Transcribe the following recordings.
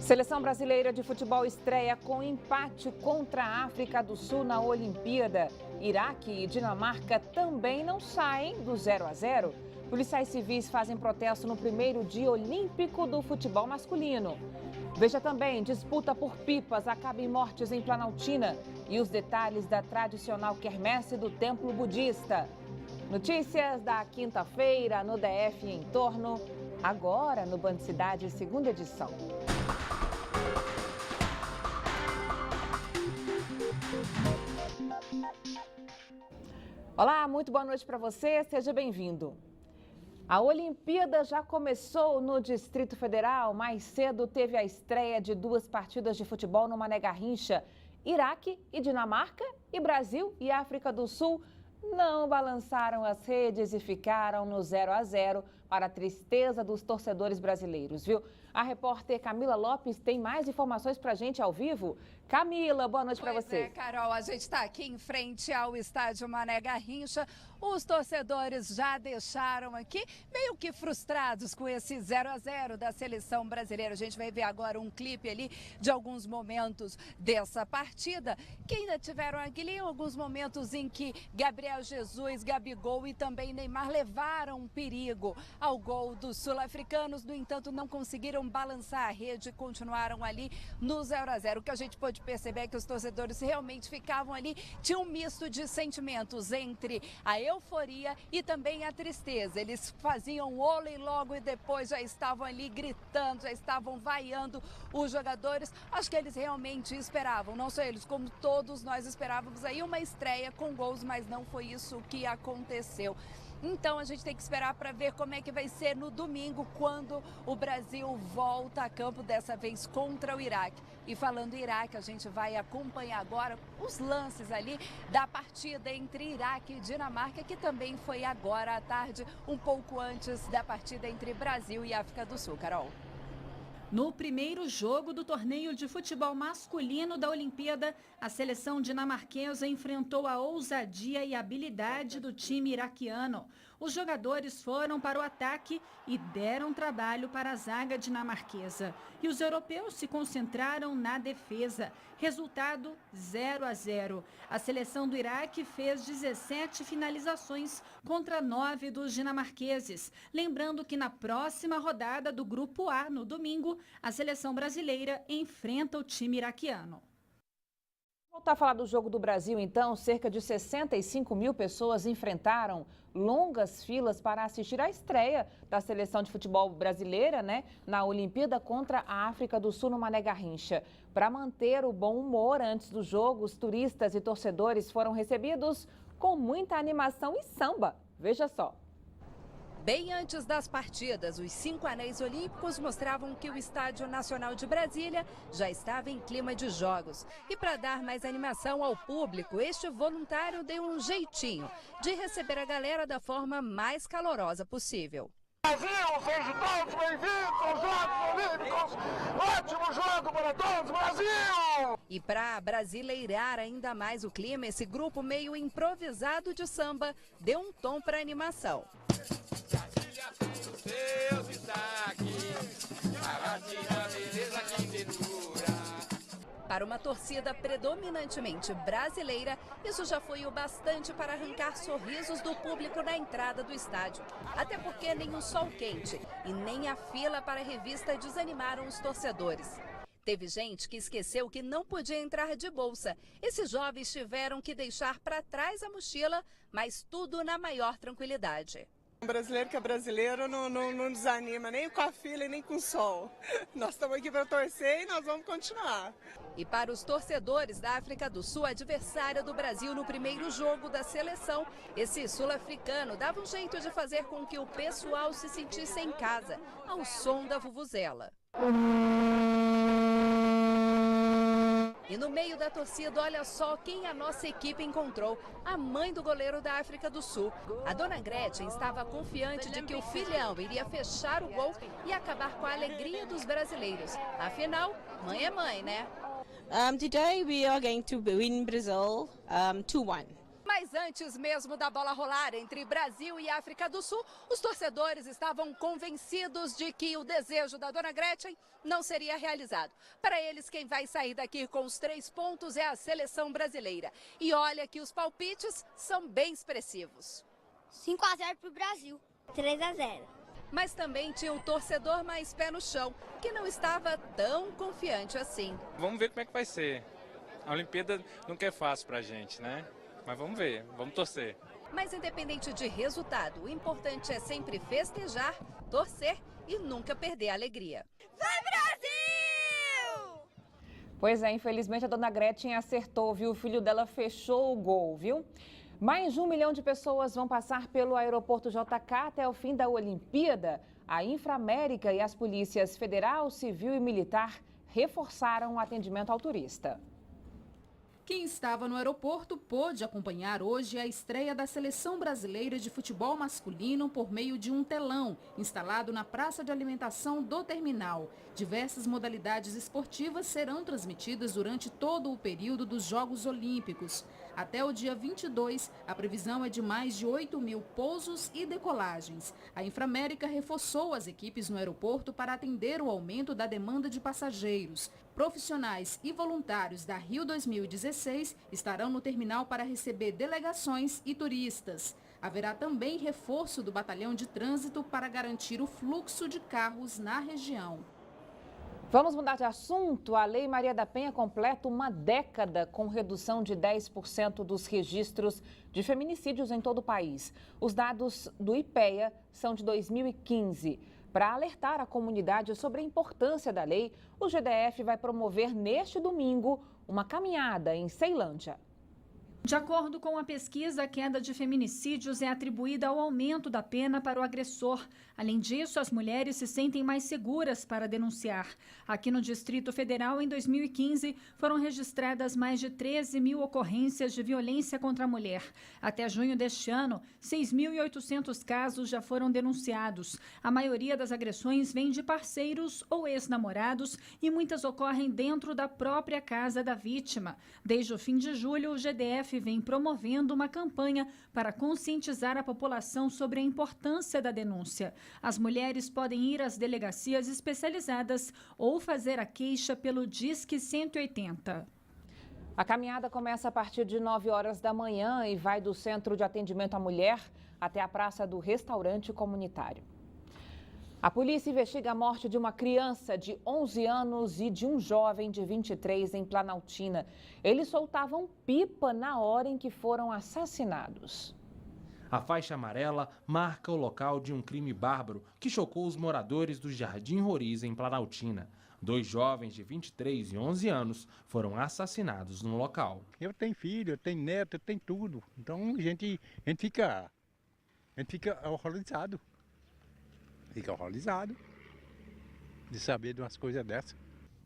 Seleção brasileira de futebol estreia com empate contra a África do Sul na Olimpíada. Iraque e Dinamarca também não saem do 0-0. Policiais civis fazem protesto no primeiro dia olímpico do futebol masculino. Veja também, disputa por pipas acaba em mortes em Planaltina e os detalhes da tradicional quermesse do templo budista. Notícias da quinta-feira no DF e em torno, agora no Band Cidade, segunda edição. Olá, muito boa noite para você, seja bem-vindo. A Olimpíada já começou no Distrito Federal. Mais cedo teve a estreia de duas partidas de futebol no Mané Garrincha. Iraque e Dinamarca e Brasil e África do Sul não balançaram as redes e ficaram no 0-0 para a tristeza dos torcedores brasileiros, viu? A repórter Camila Lopes tem mais informações pra gente ao vivo. Camila, boa noite para você. Carol, a gente está aqui em frente ao estádio Mané Garrincha. Os torcedores já deixaram aqui meio que frustrados com esse 0-0 da seleção brasileira. A gente vai ver agora um clipe ali de alguns momentos dessa partida, que ainda tiveram ali alguns momentos em que Gabriel Jesus, Gabigol e também Neymar levaram um perigo ao gol dos sul-africanos. No entanto, não conseguiram balançar a rede e continuaram ali no 0-0. O que a gente pôde perceber é que os torcedores realmente ficavam ali, tinha um misto de sentimentos entre a euforia e também a tristeza. Eles faziam olo e logo e depois já estavam ali gritando, já estavam vaiando os jogadores. Acho que eles realmente esperavam, não só eles, como todos nós esperávamos aí uma estreia com gols, mas não foi isso que aconteceu. Então a gente tem que esperar para ver como é que vai ser no domingo, quando o Brasil volta a campo, dessa vez contra o Iraque. E falando em Iraque, a gente vai acompanhar agora os lances ali da partida entre Iraque e Dinamarca, que também foi agora à tarde, um pouco antes da partida entre Brasil e África do Sul. Carol. No primeiro jogo do torneio de futebol masculino da Olimpíada, a seleção dinamarquesa enfrentou a ousadia e habilidade do time iraquiano. Os jogadores foram para o ataque e deram trabalho para a zaga dinamarquesa. E os europeus se concentraram na defesa. Resultado 0-0. A seleção do Iraque fez 17 finalizações contra 9 dos dinamarqueses. Lembrando que na próxima rodada do Grupo A, no domingo, a seleção brasileira enfrenta o time iraquiano. Voltar a falar do jogo do Brasil, então, cerca de 65 mil pessoas enfrentaram longas filas para assistir à estreia da seleção de futebol brasileira, na Olimpíada contra a África do Sul no Mané Garrincha. Para manter o bom humor antes do jogo, os turistas e torcedores foram recebidos com muita animação e samba. Veja só. Bem antes das partidas, os 5 anéis olímpicos mostravam que o Estádio Nacional de Brasília já estava em clima de jogos. E para dar mais animação ao público, este voluntário deu um jeitinho de receber a galera da forma mais calorosa possível. Brasil, sejam todos bem-vindos aos Jogos Olímpicos! Ótimo jogo para todos, Brasil! E para brasileirar ainda mais o clima, esse grupo meio improvisado de samba deu um tom para a animação. Para uma torcida predominantemente brasileira, isso já foi o bastante para arrancar sorrisos do público na entrada do estádio. Até porque nem o sol quente e nem a fila para a revista desanimaram os torcedores. Teve gente que esqueceu que não podia entrar de bolsa. Esses jovens tiveram que deixar para trás a mochila, mas tudo na maior tranquilidade. Um brasileiro que é brasileiro não desanima nem com a fila e nem com o sol. Nós estamos aqui para torcer e nós vamos continuar. E para os torcedores da África do Sul, adversária do Brasil no primeiro jogo da seleção, esse sul-africano dava um jeito de fazer com que o pessoal se sentisse em casa, ao som da vuvuzela. E no meio da torcida, olha só quem a nossa equipe encontrou, a mãe do goleiro da África do Sul. A dona Gretchen estava confiante de que o filhão iria fechar o gol e acabar com a alegria dos brasileiros. Afinal, mãe é mãe, né? Today we are going to win Brazil 2-1. Mas antes mesmo da bola rolar entre Brasil e África do Sul, os torcedores estavam convencidos de que o desejo da dona Gretchen não seria realizado. Para eles, quem vai sair daqui com os 3 pontos é a seleção brasileira. E olha que os palpites são bem expressivos. 5-0 para o Brasil, 3-0. Mas também tinha o torcedor mais pé no chão, que não estava tão confiante assim. Vamos ver como é que vai ser. A Olimpíada nunca é fácil pra gente, né? Mas vamos ver, vamos torcer. Mas independente de resultado, o importante é sempre festejar, torcer e nunca perder a alegria. Vai, Brasil! Pois é, infelizmente a dona Gretchen acertou, viu? O filho dela fechou o gol, viu? Mais de 1 milhão de pessoas vão passar pelo aeroporto JK até o fim da Olimpíada. A Inframérica e as polícias federal, civil e militar reforçaram o atendimento ao turista. Quem estava no aeroporto pôde acompanhar hoje a estreia da Seleção Brasileira de Futebol Masculino por meio de um telão instalado na praça de alimentação do terminal. Diversas modalidades esportivas serão transmitidas durante todo o período dos Jogos Olímpicos. Até o dia 22, a previsão é de mais de 8.000 pousos e decolagens. A Inframérica reforçou as equipes no aeroporto para atender o aumento da demanda de passageiros. Profissionais e voluntários da Rio 2016 estarão no terminal para receber delegações e turistas. Haverá também reforço do batalhão de trânsito para garantir o fluxo de carros na região. Vamos mudar de assunto. A Lei Maria da Penha completa uma década com redução de 10% dos registros de feminicídios em todo o país. Os dados do IPEA são de 2015. Para alertar a comunidade sobre a importância da lei, o GDF vai promover neste domingo uma caminhada em Ceilândia. De acordo com a pesquisa, a queda de feminicídios é atribuída ao aumento da pena para o agressor. Além disso, as mulheres se sentem mais seguras para denunciar. Aqui no Distrito Federal, em 2015, foram registradas mais de 13.000 ocorrências de violência contra a mulher. Até junho deste ano, 6.800 casos já foram denunciados. A maioria das agressões vem de parceiros ou ex-namorados e muitas ocorrem dentro da própria casa da vítima. Desde o fim de julho, o GDF vem promovendo uma campanha para conscientizar a população sobre a importância da denúncia. As mulheres podem ir às delegacias especializadas ou fazer a queixa pelo Disque 180. A caminhada começa a partir de 9 horas da manhã e vai do Centro de Atendimento à Mulher até a Praça do Restaurante Comunitário. A polícia investiga a morte de uma criança de 11 anos e de um jovem de 23 em Planaltina. Eles soltavam pipa na hora em que foram assassinados. A faixa amarela marca o local de um crime bárbaro que chocou os moradores do Jardim Roriz, em Planaltina. 2 jovens de 23 e 11 anos foram assassinados no local. Eu tenho filho, eu tenho neto, eu tenho tudo. Então a gente fica horrorizado. Fica horrorizado de saber de umas coisas dessas.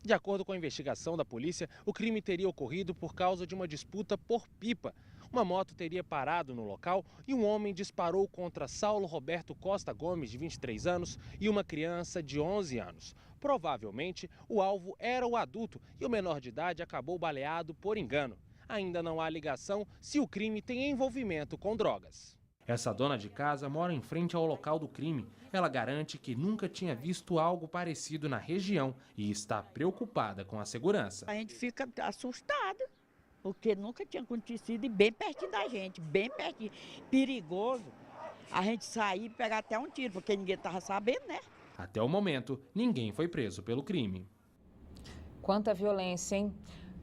De acordo com a investigação da polícia, o crime teria ocorrido por causa de uma disputa por pipa. Uma moto teria parado no local e um homem disparou contra Saulo Roberto Costa Gomes, de 23 anos, e uma criança de 11 anos. Provavelmente, o alvo era o adulto e o menor de idade acabou baleado por engano. Ainda não há ligação se o crime tem envolvimento com drogas. Essa dona de casa mora em frente ao local do crime. Ela garante que nunca tinha visto algo parecido na região e está preocupada com a segurança. A gente fica assustada, porque nunca tinha acontecido e bem pertinho da gente, bem pertinho. Perigoso a gente sair e pegar até um tiro, porque ninguém estava sabendo, né? Até o momento, ninguém foi preso pelo crime. Quanta violência, hein?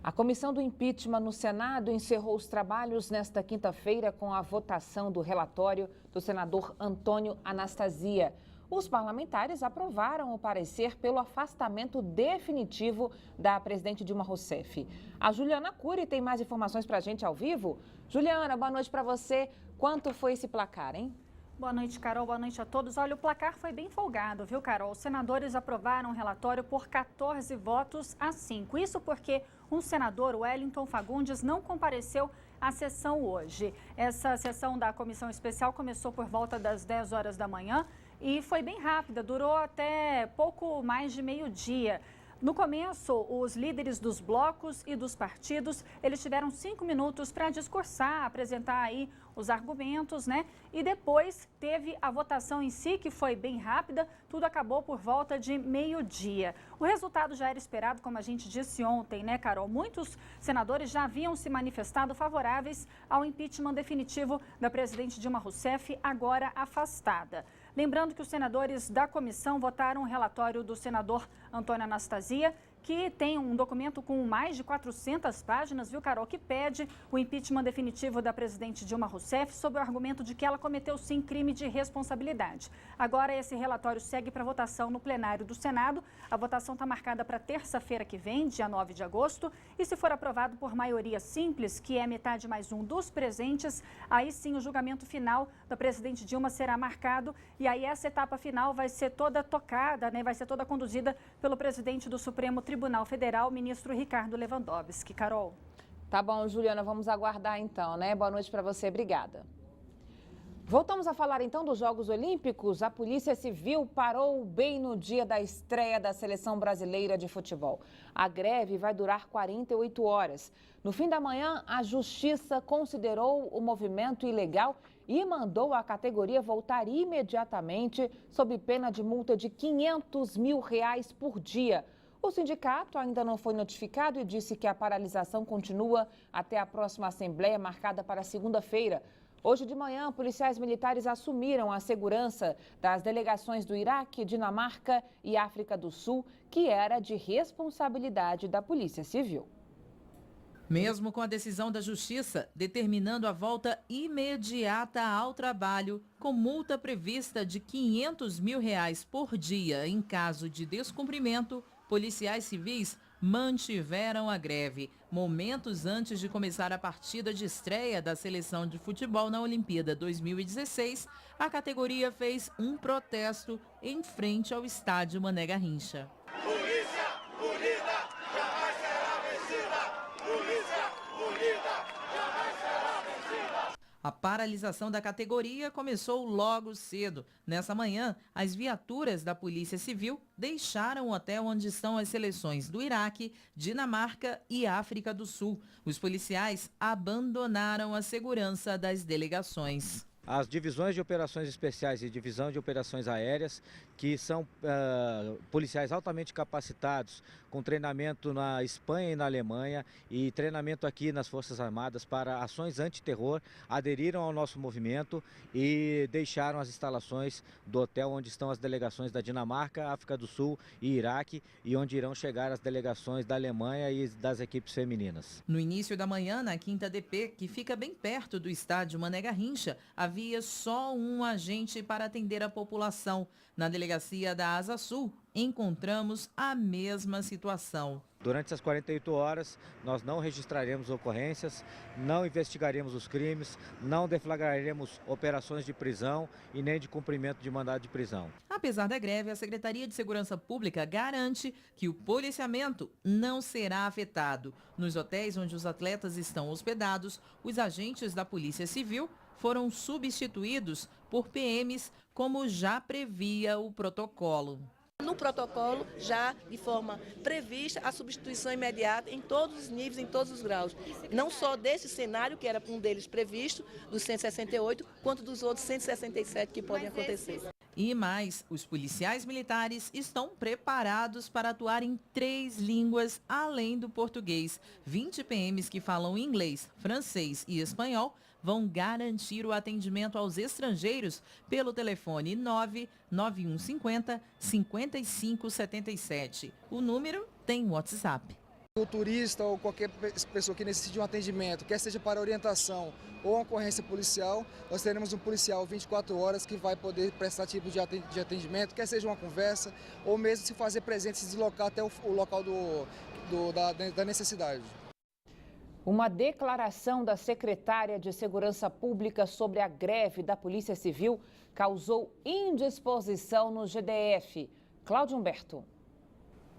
A comissão do impeachment no Senado encerrou os trabalhos nesta quinta-feira com a votação do relatório do senador Antônio Anastasia. Os parlamentares aprovaram o parecer pelo afastamento definitivo da presidente Dilma Rousseff. A Juliana Cury tem mais informações para a gente ao vivo. Juliana, boa noite para você. Quanto foi esse placar, hein? Boa noite, Carol. Boa noite a todos. Olha, o placar foi bem folgado, viu, Carol? Os senadores aprovaram o relatório por 14 votos a 5. Isso porque um senador, o Wellington Fagundes, não compareceu à sessão hoje. Essa sessão da comissão especial começou por volta das 10 horas da manhã e foi bem rápida, durou até pouco mais de meio-dia. No começo, os líderes dos blocos e dos partidos, eles tiveram 5 minutos para discursar, apresentar aí os argumentos, né? E depois teve a votação em si, que foi bem rápida, tudo acabou por volta de meio-dia. O resultado já era esperado, como a gente disse ontem, né, Carol? Muitos senadores já haviam se manifestado favoráveis ao impeachment definitivo da presidente Dilma Rousseff, agora afastada. Lembrando que os senadores da comissão votaram o relatório do senador Antônio Anastasia, que tem um documento com mais de 400 páginas, viu, Carol, que pede o impeachment definitivo da presidente Dilma Rousseff sob o argumento de que ela cometeu, sim, crime de responsabilidade. Agora, esse relatório segue para votação no plenário do Senado. A votação está marcada para terça-feira que vem, dia 9 de agosto. E se for aprovado por maioria simples, que é metade mais um dos presentes, aí sim o julgamento final da presidente Dilma será marcado. E aí essa etapa final vai ser toda tocada, né? Vai ser toda conduzida pelo presidente do Supremo Tribunal Federal, ministro Ricardo Lewandowski. Carol. Tá bom, Juliana, vamos aguardar então, né? Boa noite para você, obrigada. Voltamos a falar então dos Jogos Olímpicos. A Polícia Civil parou bem no dia da estreia da Seleção Brasileira de Futebol. A greve vai durar 48 horas. No fim da manhã, a Justiça considerou o movimento ilegal e mandou a categoria voltar imediatamente sob pena de multa de R$500 mil por dia. O sindicato ainda não foi notificado e disse que a paralisação continua até a próxima assembleia marcada para segunda-feira. Hoje de manhã, policiais militares assumiram a segurança das delegações do Iraque, Dinamarca e África do Sul, que era de responsabilidade da Polícia Civil. Mesmo com a decisão da Justiça determinando a volta imediata ao trabalho, com multa prevista de R$500 mil por dia em caso de descumprimento, policiais civis mantiveram a greve. Momentos antes de começar a partida de estreia da seleção de futebol na Olimpíada 2016, a categoria fez um protesto em frente ao estádio Mané Garrincha. Polícia unida jamais será vencida! Polícia unida jamais será vencida! A paralisação da categoria começou logo cedo. Nessa manhã, as viaturas da Polícia Civil deixaram o hotel onde estão as seleções do Iraque, Dinamarca e África do Sul. Os policiais abandonaram a segurança das delegações. As divisões de operações especiais e divisão de operações aéreas, que são policiais altamente capacitados, com treinamento na Espanha e na Alemanha e treinamento aqui nas Forças Armadas para ações antiterror, aderiram ao nosso movimento e deixaram as instalações do hotel onde estão as delegações da Dinamarca, África do Sul e Iraque, e onde irão chegar as delegações da Alemanha e das equipes femininas. No início da manhã, na 5ª DP, que fica bem perto do estádio Mané Garrincha, havia só um agente para atender a população. Na delegacia da Asa Sul, encontramos a mesma situação. Durante essas 48 horas, nós não registraremos ocorrências, não investigaremos os crimes, não deflagraremos operações de prisão e nem de cumprimento de mandado de prisão. Apesar da greve, a Secretaria de Segurança Pública garante que o policiamento não será afetado. Nos hotéis onde os atletas estão hospedados, os agentes da Polícia Civil foram substituídos por PMs, como já previa o protocolo. No protocolo, já de forma prevista, a substituição imediata em todos os níveis, em todos os graus. Não só desse cenário, que era um deles previsto, dos 168, quanto dos outros 167 que podem acontecer. E mais, os policiais militares estão preparados para atuar em 3 línguas além do português. 20 PMs que falam inglês, francês e espanhol vão garantir o atendimento aos estrangeiros pelo telefone 99150 5577. O número tem WhatsApp. O turista ou qualquer pessoa que necessite de um atendimento, quer seja para orientação ou uma ocorrência policial, nós teremos um policial 24 horas que vai poder prestar tipo de atendimento, quer seja uma conversa ou mesmo se fazer presente, se deslocar até o local da necessidade. Uma declaração da secretária de Segurança Pública sobre a greve da Polícia Civil causou indisposição no GDF. Cláudio Humberto.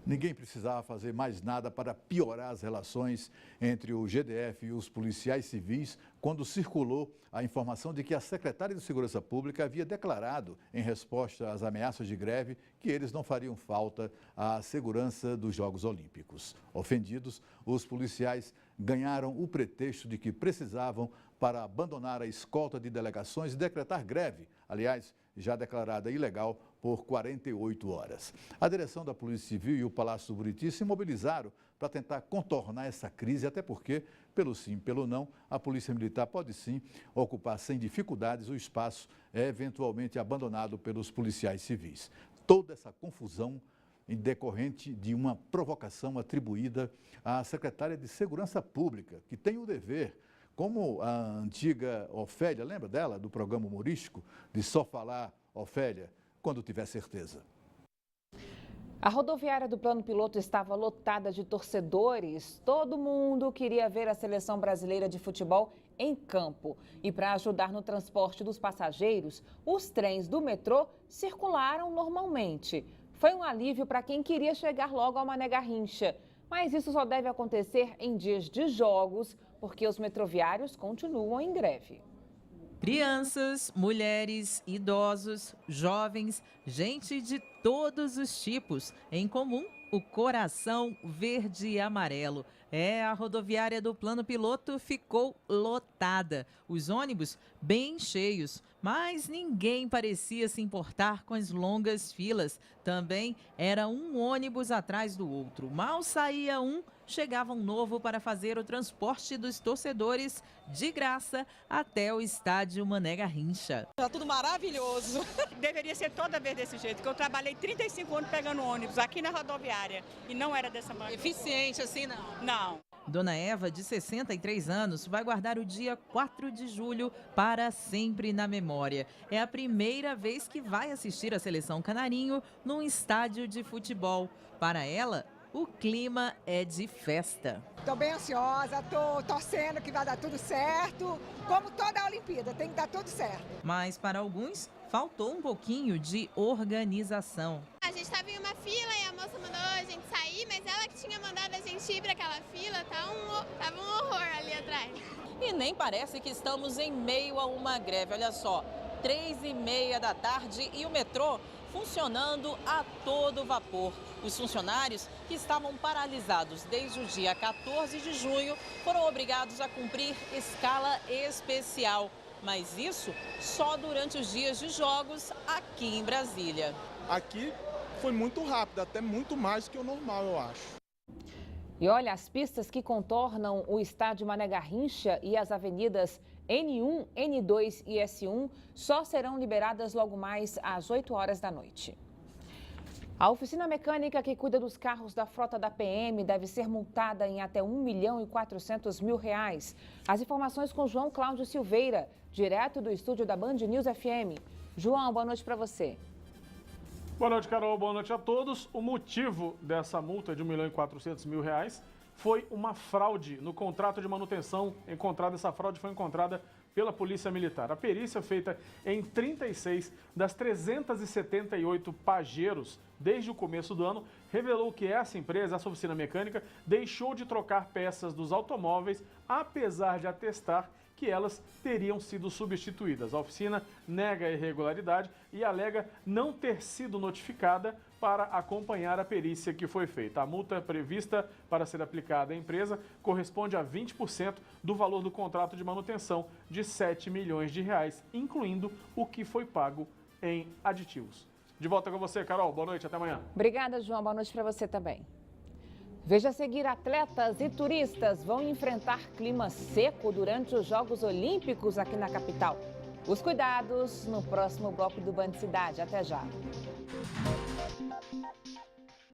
Ninguém precisava fazer mais nada para piorar as relações entre o GDF e os policiais civis quando circulou a informação de que a secretária de Segurança Pública havia declarado, em resposta às ameaças de greve, que eles não fariam falta à segurança dos Jogos Olímpicos. Ofendidos, os policiais ganharam o pretexto de que precisavam para abandonar a escolta de delegações e decretar greve, aliás, já declarada ilegal por 48 horas. A direção da Polícia Civil e o Palácio do Buriti se mobilizaram para tentar contornar essa crise, até porque, pelo sim, pelo não, a Polícia Militar pode sim ocupar sem dificuldades o espaço eventualmente abandonado pelos policiais civis. Toda essa confusão decorrente de uma provocação atribuída à secretária de Segurança Pública, que tem o dever, como a antiga Ofélia, lembra dela, do programa humorístico, de só falar Ofélia quando tiver certeza. A rodoviária do Plano Piloto estava lotada de torcedores. Todo mundo queria ver a seleção brasileira de futebol em campo. E para ajudar no transporte dos passageiros, os trens do metrô circularam normalmente. Foi um alívio para quem queria chegar logo ao Mané Garrincha. Mas isso só deve acontecer em dias de jogos, porque os metroviários continuam em greve. Crianças, mulheres, idosos, jovens, gente de todos os tipos. Em comum, o coração verde e amarelo. A rodoviária do Plano Piloto ficou lotada. Os ônibus bem cheios, mas ninguém parecia se importar com as longas filas. Também era um ônibus atrás do outro. Mal saía um, chegava um novo para fazer o transporte dos torcedores de graça até o estádio Mané Garrincha. Tá tudo maravilhoso. Deveria ser toda vez desse jeito, porque eu trabalhei 35 anos pegando ônibus aqui na rodoviária e não era dessa maneira. Eficiente assim, não? Não. Dona Eva, de 63 anos, vai guardar o dia 4 de julho para sempre na memória. É a primeira vez que vai assistir a seleção canarinho num estádio de futebol. Para ela, o clima é de festa. Estou bem ansiosa, estou torcendo que vai dar tudo certo. Como toda a Olimpíada, tem que dar tudo certo. Mas para alguns, faltou um pouquinho de organização. A gente estava em uma fila e a moça mandou a gente sair, mas ela que tinha mandado a gente ir para aquela fila, tava um horror ali atrás. E nem parece que estamos em meio a uma greve. Olha só, 3h30 da tarde e o metrô funcionando a todo vapor. Os funcionários, que estavam paralisados desde o dia 14 de junho, foram obrigados a cumprir escala especial. Mas isso só durante os dias de jogos aqui em Brasília. Aqui foi muito rápido, até muito mais do que o normal, eu acho. E olha, as pistas que contornam o estádio Mané Garrincha e as avenidas N1, N2 e S1 só serão liberadas logo mais às 8 horas da noite. A oficina mecânica que cuida dos carros da frota da PM deve ser multada em até R$1.400.000. As informações com João Cláudio Silveira, direto do estúdio da Band News FM. João, boa noite para você. Boa noite, Carol. Boa noite a todos. O motivo dessa multa de R$1.400.000 foi uma fraude no contrato de manutenção. Essa fraude foi encontrada pela Polícia Militar. A perícia feita em 36 das 378 Pajeros desde o começo do ano revelou que essa empresa, essa oficina mecânica, deixou de trocar peças dos automóveis, apesar de atestar que elas teriam sido substituídas. A oficina nega a irregularidade e alega não ter sido notificada para acompanhar a perícia que foi feita. A multa prevista para ser aplicada à empresa corresponde a 20% do valor do contrato de manutenção de R$7 milhões, incluindo o que foi pago em aditivos. De volta com você, Carol. Boa noite, até amanhã. Obrigada, João. Boa noite para você também. Veja a seguir, atletas e turistas vão enfrentar clima seco durante os Jogos Olímpicos aqui na capital. Os cuidados no próximo bloco do Band Cidade. Até já.